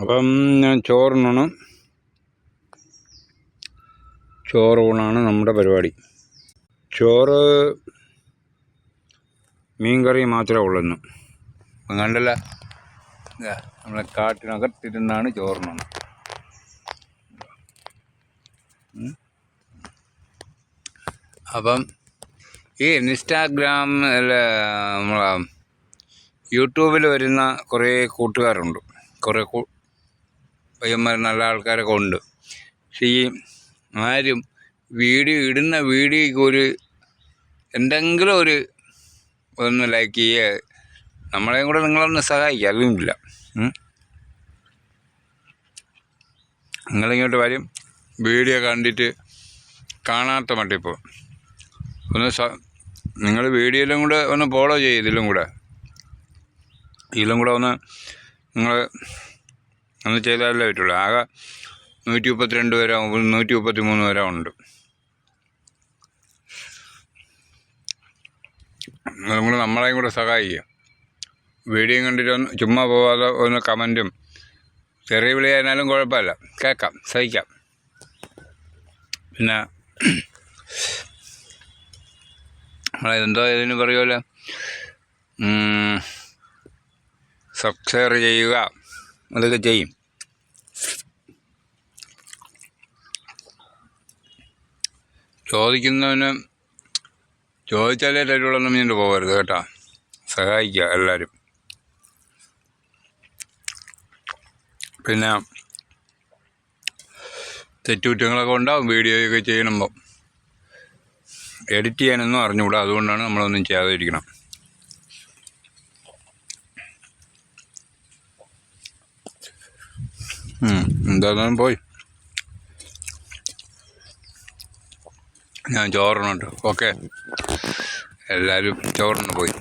അപ്പം ഞാൻ ചോറൂണാണ് നമ്മുടെ പരിപാടി. ചോറ് മീൻ കറി മാത്രമേ ഉള്ളൂ. കണ്ടല്ല, നമ്മളെ കാട്ടിനകത്തിരുന്നാണ് ചോറിനാണ്. അപ്പം ഈ ഇൻസ്റ്റാഗ്രാം നമ്മളെ യൂട്യൂബിൽ വരുന്ന കുറേ കൂട്ടുകാരുണ്ട്, കുറേ പയ്യന്മാർ നല്ല ആൾക്കാരൊക്കെ ഉണ്ട്. പക്ഷേ ഈ ആരും ഇടുന്ന വീഡിയോയ്ക്ക് എന്തെങ്കിലും ഒന്ന് ലൈക്ക് ചെയ്യുക, നമ്മളെയും കൂടെ നിങ്ങളൊന്ന് സഹായിക്കുക. അതുമില്ല. നിങ്ങളിങ്ങോട്ട് വരും, വീഡിയോ കണ്ടിട്ട് കാണാത്ത മട്ടിപ്പോൾ നിങ്ങൾ വീഡിയോയിലും കൂടെ ഒന്ന് ഫോളോ ചെയ്യും. ഇതിലും കൂടെ നിങ്ങൾ ഒന്ന് ചെയ്താലേ പറ്റുള്ളൂ. ആകെ 132 പേരോ 133 പേരോ ഉണ്ട്. നിങ്ങളും കൂടെ നമ്മളെയും കൂടെ സഹായിക്കുക. വീഡിയോ കണ്ടിട്ട് ചുമ്മാ പോവാതെ ഒന്ന് കമൻറ്റും ചെറിയ വിളിയായിരുന്നാലും കുഴപ്പമില്ല, കേൾക്കാം, സഹിക്കാം. പിന്നെ നമ്മളെന്തോ ഇതിന് പറയുമല്ലോ, സബ്സ്ക്രൈബ് ചെയ്യുക, അതൊക്കെ ചെയ്യും. ചോദിക്കുന്നവന് ചോദിച്ചാലേ തരുള്ളൊന്നും നീണ്ടു പോകരുത് കേട്ടോ. സഹായിക്കുക എല്ലാവരും. പിന്നെ തെറ്റുകുറ്റങ്ങളൊക്കെ ഉണ്ടാവും വീഡിയോയൊക്കെ ചെയ്യണമ്പോൾ. എഡിറ്റ് ചെയ്യാനൊന്നും അറിഞ്ഞുകൂടാ, അതുകൊണ്ടാണ് നമ്മളൊന്നും ചെയ്യാതിരിക്കണം. എന്തായാലും പോയി ഞാൻ ചോറിനുണ്ട്. ഓക്കെ, എല്ലാവരും ചോറിന് പോയി.